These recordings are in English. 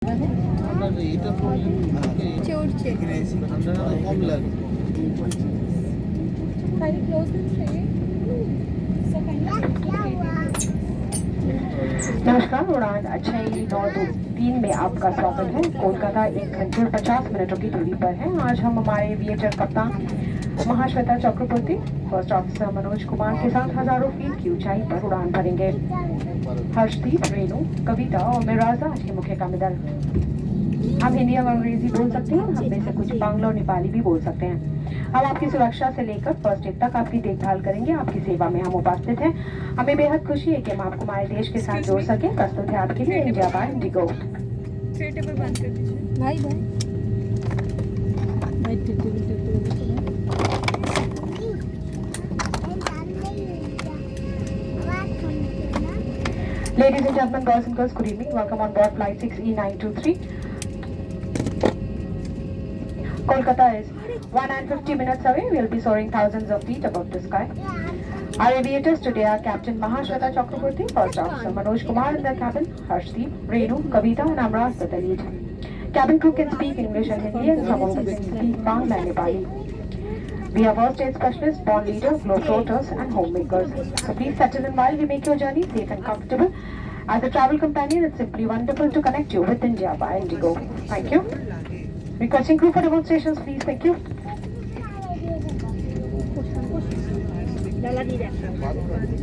এটা চড়ছে ঠান্ডা কম লাগে। Can you close this tray? So can you नमस्कार, उड़ान 6923 में आपका स्वागत है। कोलकाता 1 घंटे और 50 मिनटों की दूरी पर है। आज हम हमारे VHF कप्तान महाश्वेता चक्रवर्ती, फर्स्ट ऑफिसर मनोज कुमार के साथ हजारों फीट की ऊंचाई पर उड़ान भरेंगे। हर्षदीप, रेणु, कविता और मिराजा आज के मुख्य कामिदल। हम हिंदी और अंग्रेजी बोल सकते हैं, हम में से कुछ बांग्ला और नेपाली भी बोल सकते हैं। हम आपकी सुरक्षा से लेकर फर्स्ट एड तक आपकी देखभाल करेंगे। आपकी सेवा में हम उपस्थित हैं। हमें बेहद खुशी है कि हम आपको हमारे देश के साथ जोड़ सके। प्रस्तुत है आपके लिए India by Indigo. Tray table बंद कर दीजिए। भाई भाई Ladies and gentlemen, boys and girls, good evening. Welcome on board flight 6E923. Kolkata is 1 and 50 minutes away. We'll be soaring thousands of feet above the sky. Our aviators today are Captain Mahashweta Chakraborty, First Officer Manoj Kumar in the cabin, Harshdeep, Renu, Kavita and Amraj the lead. Cabin crew can speak English and Hindi and some also can speak Bangla and Nepali. We are first aid specialists, born leaders, globetrotters and homemakers. So please settle in while we make your journey safe and comfortable. As a travel companion, it's simply wonderful to connect you with India by Indigo. Thank you. Requesting crew for demonstrations, please. Thank you. এটা দিতে পারবে আমাকে?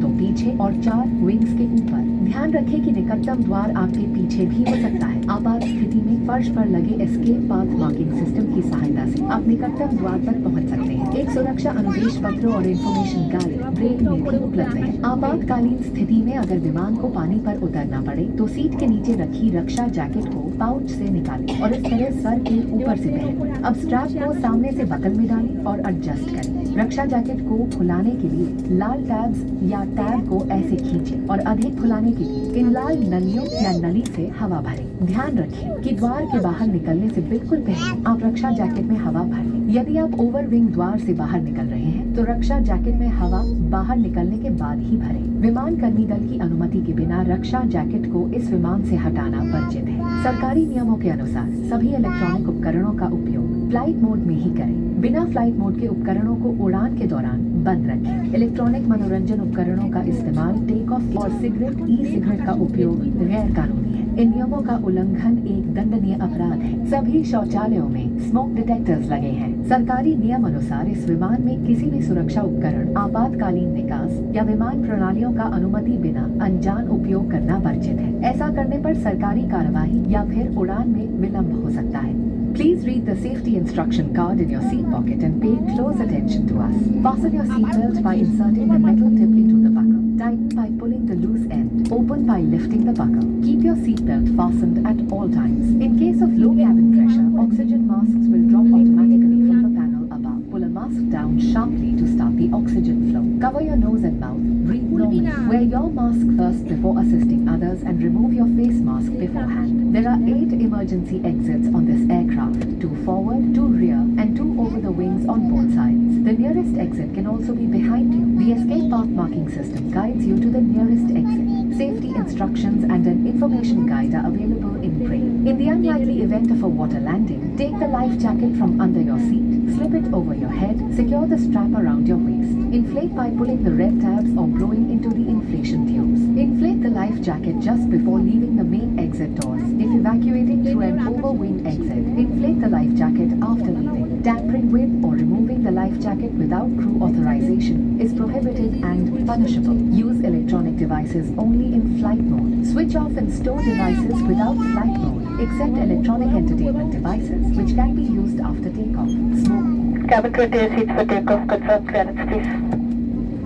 तो पीछे और 4 wings के ऊपर। ध्यान रखें कि निकटतम द्वार आपके पीछे भी हो सकता है। आपात स्थिति में फर्श पर लगे एस्केप पाथ मार्किंग सिस्टम की सहायता से आप निकटतम द्वार तक पहुंच सकते हैं। एक सुरक्षा अनुदेश पत्र और इंफॉर्मेशन गाइड ब्रेक में भी उपलब्ध है। आपातकालीन स्थिति में अगर विमान को पानी पर उतरना पड़े तो सीट के नीचे रखी रक्षा जैकेट को पाउच से निकालें और इस तरह सर के ऊपर से पहनें। अब स्ट्रैप को सामने से बकल में डालें और एडजस्ट करें। रक्षा जैकेट को फुलाने के लिए लाल टैब्स या टैब को ऐसे खींचें और अधिक फुलाने के लिए इन लाल नलियों या नली से हवा भरें। ध्यान रखें कि द्वार के बाहर निकलने से बिल्कुल पहले आप रक्षा जैकेट में हवा भर लें। यदि आप ओवर विंग द्वार से बाहर निकल रहे हैं तो रक्षा जैकेट में हवा बाहर निकलने के बाद ही भरें। विमान कर्मी दल की अनुमति के बिना रक्षा जैकेट को इस विमान से हटाना वर्जित है। सरकारी नियमों के अनुसार सभी इलेक्ट्रॉनिक उपकरणों का उपयोग फ्लाइट मोड में ही करें। बिना फ्लाइट मोड के उपकरणों को उड़ान के दौरान बंद रखें। इलेक्ट्रॉनिक मनोरंजन उपकरणों का इस्तेमाल, टेक ऑफ और सिगरेट, ई सिगरेट का उपयोग गैर कानूनी है। इन नियमों का उल्लंघन एक दंडनीय अपराध है। सभी शौचालयों में स्मोक डिटेक्टर्स लगे हैं। सरकारी नियम अनुसार इस विमान में किसी भी सुरक्षा उपकरण, आपातकालीन निकास या विमान प्रणालियों का अनुमति बिना अनजान उपयोग करना वर्जित है। ऐसा करने पर सरकारी कार्यवाही या फिर उड़ान में विलंब हो सकता है। Please read the safety instruction card in your seat pocket and pay close attention to us. Fasten your seat belt by inserting the metal tip into the buckle. Tighten by pulling the loose end. Open by lifting the buckle. Keep your seat belt fastened at all times. In case of low cabin pressure, oxygen masks will drop automatically from the panel above. Pull a mask down sharply to start the oxygen flow. Cover your nose and mouth. Breathe normally. Wear your mask first before assisting others and remove your face mask beforehand. There are 8 emergency exits on this aircraft, 2 forward, 2 rear and 2 over the wings on both sides. The nearest exit can also be behind you. The escape path marking system guides you to the nearest exit. Safety instructions and an information guide are available in braille. In the unlikely event of a water landing, take the life jacket from under your seat, slip it over your head, secure the strap around your waist. Inflate by pulling the red tabs or blowing into the inflation tubes. Inflate the life jacket just before leaving the main exit doors. If evacuating through an overwing exit, inflate the life jacket after leaving. Tampering with or removing the life life jacket without crew authorization is prohibited and punishable. Use electronic devices only in flight mode. Switch off and store devices without flight mode, except electronic entertainment devices, which can be used after takeoff. Smoke, Cabin 28 seats for takeoff. Confirm clearance, please.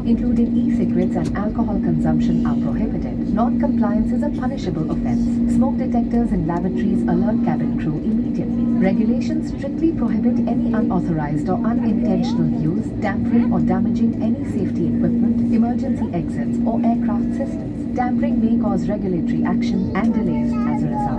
including e-cigarettes and alcohol consumption, are prohibited. Non-compliance is a punishable offense. Smoke detectors in lavatories alert cabin crew immediately. Regulations strictly prohibit any unauthorized or unintentional use, tampering or damaging any safety equipment, emergency exits or aircraft systems. Tampering may cause regulatory action and delays as a result.